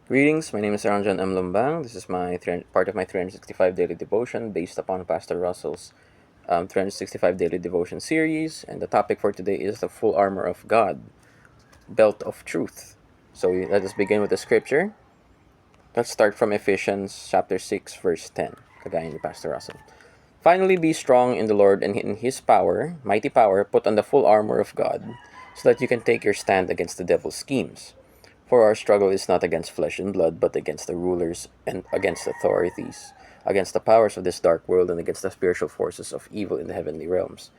Greetings, my name is Ranjan M. Lumbang. This is part of my 365 daily devotion based upon Pastor Russell's 365 daily devotion series. And the topic for today is the full armor of God, belt of truth. So let us begin with the scripture. Let's start from Ephesians chapter 6, verse 10, kagaya ni Pastor Russell. Finally, be strong in the Lord and in His power, mighty power, put on the full armor of God, so that you can take your stand against the devil's schemes. For our struggle is not against flesh and blood, but against the rulers and against authorities, against the powers of this dark world, and against the spiritual forces of evil in the heavenly realms.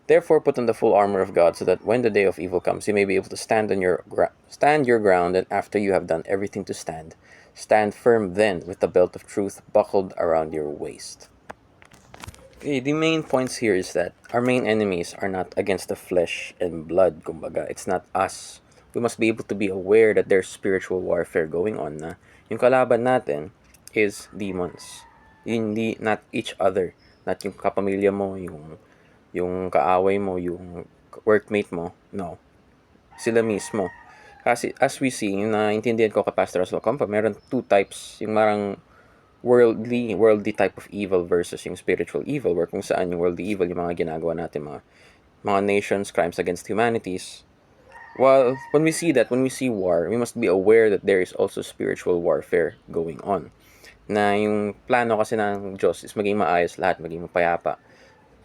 Therefore, put on the full armor of God, so that when the day of evil comes, you may be able to stand your ground, and after you have done everything to stand, stand firm then with the belt of truth buckled around your waist. Okay, the main points here is that our main enemies are not against the flesh and blood, kumbaga. It's not us. We must be able to be aware that there's spiritual warfare going on na yung kalaban natin is demons. Hindi, not each other. Not yung kapamilya mo, yung kaaway mo, yung workmate mo. No. Sila mismo. Kasi as we see, yung naintindihan ko kay Pastor Russell Compa, meron two types. Yung marang worldly type of evil versus yung spiritual evil, where kung saan yung worldly evil, yung mga ginagawa natin, mga nations, crimes against humanities. Well, when we see that, when we see war, we must be aware that there is also spiritual warfare going on. Na yung plano kasi ng Diyos is maging maayos lahat, maging mapayapa.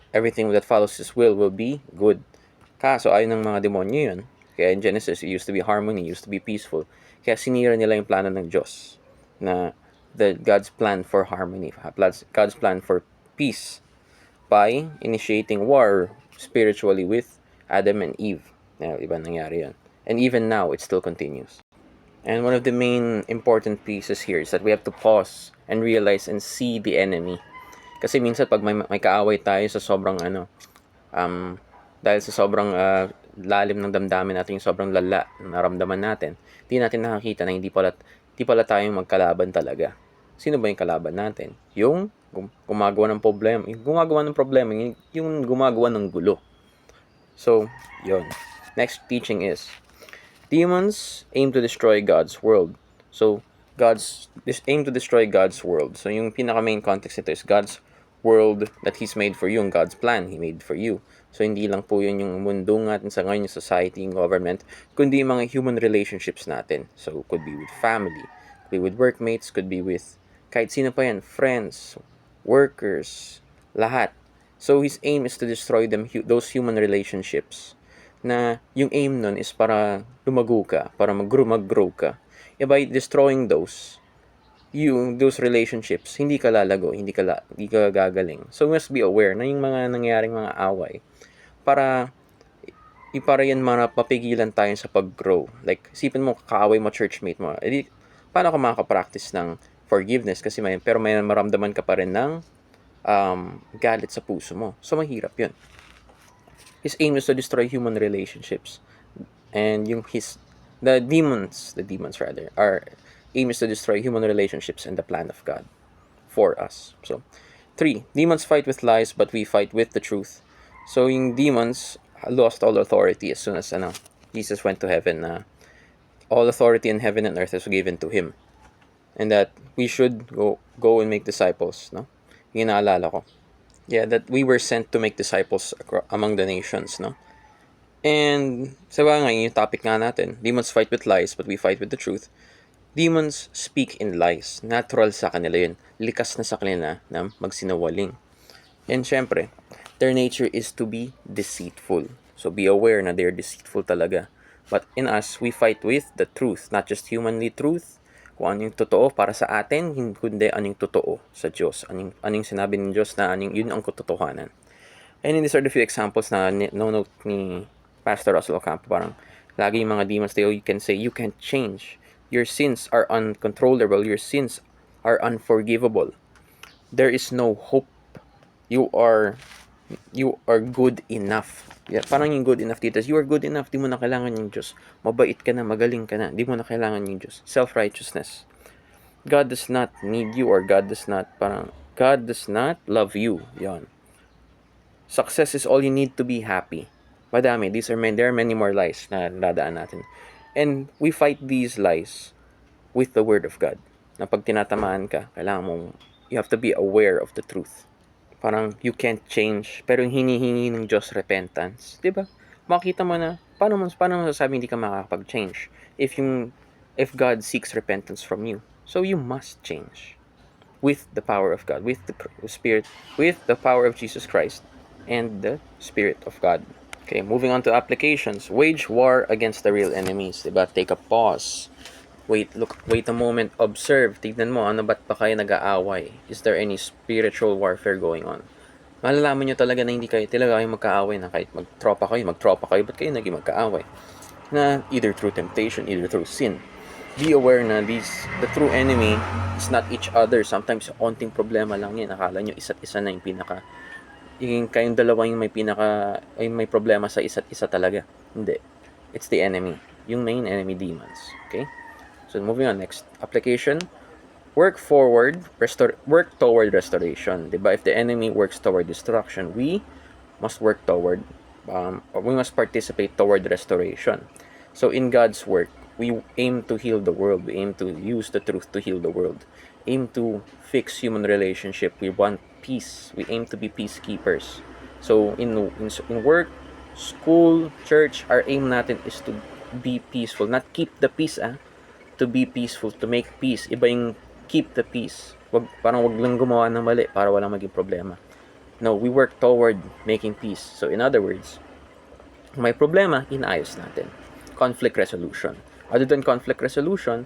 Everything that follows His will be good. Kaso ayon ng mga demonyo yun. Kaya in Genesis, it used to be harmony, it used to be peaceful. Kaya sinira nila yung plano ng Diyos na God's plan for harmony, God's plan for peace by initiating war spiritually with Adam and Eve. Iba nangyari yun. And even now, it still continues. And one of the main important pieces here is that we have to pause and realize and see the enemy. Kasi minsan pag may kaaway tayo sa sobrang dahil sa sobrang lalim ng damdamin natin, yung sobrang lala na naramdaman natin, hindi natin nakakita na hindi pala tayong magkalaban talaga. Sino ba yung kalaban natin? Yung gumagawa ng problema, yung gumagawa ng gulo. So, yon. Next teaching is, demons aim to destroy God's world. So, aim to destroy God's world. So, yung pinaka-main context nito is God's world that He's made for you, yung God's plan He made for you. So, hindi lang po yun yung mundo nga sa ngayon, yung society, yung government, kundi yung mga human relationships natin. So, could be with family, could be with workmates, could be with kahit sino pa yan, friends, workers, lahat. So, His aim is to destroy those human relationships na yung aim nun is para lumago ka, para mag-grow ka. By destroying those relationships, hindi ka lalago, hindi ka gagaling. So, we must be aware na yung mga nangyaring mga away para yan mapigilan tayo sa pag-grow. Like, isipin mo, kaaway mo, churchmate mo. Paano ka makaka-practice ng forgiveness? Kasi pero may maramdaman ka pa rin ng galit sa puso mo. So, mahirap yun. His aim is to destroy human relationships. And the demons rather, our aim is to destroy human relationships and the plan of God for us. So, 3, demons fight with lies, but we fight with the truth. So, yung demons lost all authority as soon as Jesus went to heaven. All authority in heaven and earth is given to Him. And that we should go and make disciples, no? Yung naalala ko. Yeah, that we were sent to make disciples among the nations, no? And sa bagay, yung topic nga natin, demons fight with lies, but we fight with the truth. Demons speak in lies. Natural sa kanila yun. Likas na sa kanila na magsinungaling. And syempre, their nature is to be deceitful. So be aware na they're deceitful talaga. But in us, we fight with the truth. Not just humanly truth, kung ano yung totoo para sa atin, kundi ano yung totoo sa Diyos. Ano yung sinabi ng Diyos na yun ang katotohanan. And these are the few examples na note ni Pastor Russell Ocampo. Parang lagi yung mga demons, you can say, you can't change. Your sins are uncontrollable. Your sins are unforgivable. There is no hope. You are good enough. Yeah, parang yung good enough dito. You are good enough. Di mo na kailangan yung Diyos. Mabait ka na, magaling ka na. Di mo na kailangan yung Diyos. Self-righteousness. God does not need you, or God does not love you. Yon. Success is all you need to be happy. Madami. There are many more lies na dadaan natin. And we fight these lies with the Word of God. Na pag tinatamaan ka, kailangan mong, you have to be aware of the truth. Parang you can't change, pero yung hinihingi ng Diyos repentance, di ba? Makita mo na, paano mo sasabi hindi ka makakapag-change if God seeks repentance from you? So you must change with the power of God, with the Spirit, with the power of Jesus Christ, and the Spirit of God. Okay, moving on to applications. Wage war against the real enemies. Diba? Take a pause. Wait a moment. Observe. Tignan mo, ano ba't pa kayo nag-aaway? Is there any spiritual warfare going on? Malalaman nyo talaga na hindi talaga kayo magkaaway na kahit magtropa kayo, ba't kayo naging magkaaway? Na either through temptation, either through sin. Be aware na the true enemy is not each other. Sometimes, onting problema lang yan. Akala nyo isa't isa na yung kayong dalawa yung may problema sa isa't isa talaga. Hindi. It's the enemy. Yung main enemy, demons. Okay? So, moving on. Next application. Work toward restoration. Diba? If the enemy works toward destruction, we must work toward, we must participate toward restoration. So, in God's work, we aim to heal the world. We aim to use the truth to heal the world. Aim to fix human relationship. We want peace. We aim to be peacekeepers. So, in work, school, church, our aim natin is to be peaceful. Not keep the peace, to be peaceful, to make peace. Iba yung keep the peace. Parang wag lang gumawa ng mali para walang maging problema. No, we work toward making peace. So, in other words, may problema, inaayos natin. Conflict resolution. Other than conflict resolution,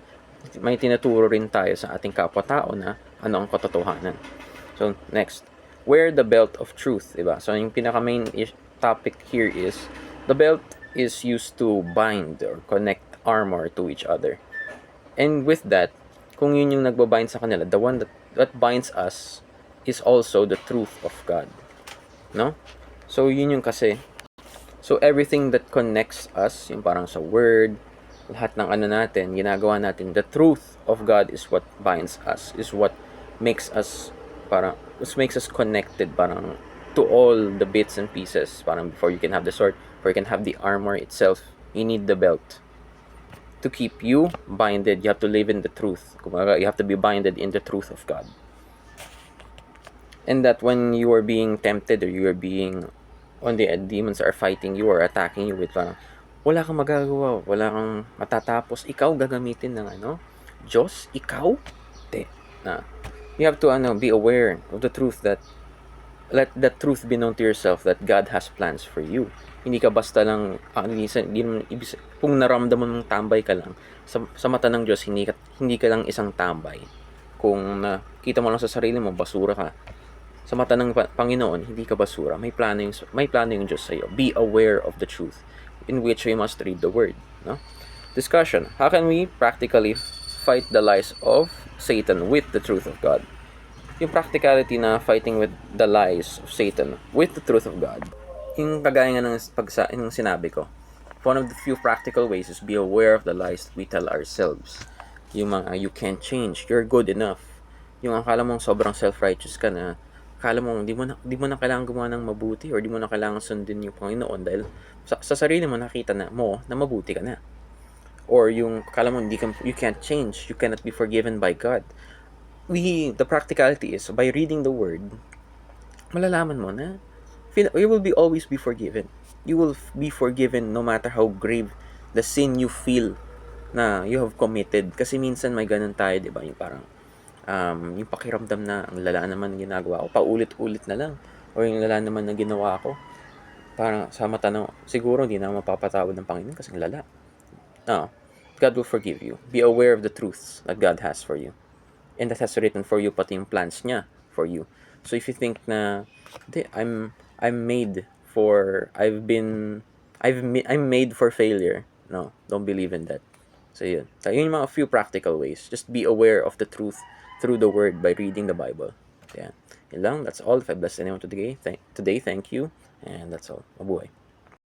may tinuturo rin tayo sa ating kapwa-tao na ano ang katotohanan. So, next. Wear the belt of truth, diba? So, yung pinaka-main topic here is, the belt is used to bind or connect armor to each other. And with that, kung yun yung nagbabind sa kanila, the one that binds us is also the truth of God. No? So, yun yung kasi. So, everything that connects us, yung parang sa word, lahat ng ano natin, ginagawa natin, the truth of God is what binds us, is what makes us connected parang to all the bits and pieces. Parang before you can have the sword, before you can have the armor itself, you need the belt. To keep you binded, you have to live in the truth. You have to be binded in the truth of God. And that when you are being tempted or you are being, when the demons are fighting you or attacking you with parang, wala kang magagawa, wala kang matatapos, ikaw gagamitin ng Diyos? Ikaw? You have to be aware of the truth, that let that truth be known to yourself, that God has plans for you. Hindi ka basta lang, kung naramdaman mong tambay ka lang, sa mata ng Diyos, hindi ka lang isang tambay. Kung nakita mo lang sa sarili mo, basura ka. Sa mata ng Panginoon, hindi ka basura. May plano yung Diyos sa iyo. Be aware of the truth, in which we must read the Word. No? Discussion. How can we practically fight the lies of Satan with the truth of God? Yung practicality na fighting with the lies of Satan with the truth of God. Yung kagaya nga ng sinabi ko, one of the few practical ways is be aware of the lies that we tell ourselves. Yung mga, you can't change, you're good enough. Yung akala mong sobrang self-righteous ka na, akala mong di mo na kailangan gumawa ng mabuti or di mo na kailangan sundin yung Panginoon dahil sa sarili mo nakita na mabuti ka na. Or yung akala mo you can't change, you cannot be forgiven by God. The practicality is, by reading the Word, malalaman mo na you will always be forgiven. You will be forgiven no matter how grave the sin you feel na you have committed. Kasi minsan may ganun tayo, di ba? Yung parang, yung pakiramdam na ang lala naman ng ginagawa ko, paulit-ulit na lang. O yung lala naman na ginawa ko, parang sa mata na, siguro hindi na mapapatawad ng Panginoon kasi ang lala. No, God will forgive you. Be aware of the truths that God has for you. And that has written for you, pati yung plans niya for you. So if you think na, I'm made for failure. No, don't believe in that. So yun. So yun yung mga few practical ways. Just be aware of the truth through the Word by reading the Bible. Yeah. Yun lang. That's all. If I blessed anyone today, thank you. And that's all. Mabuhay.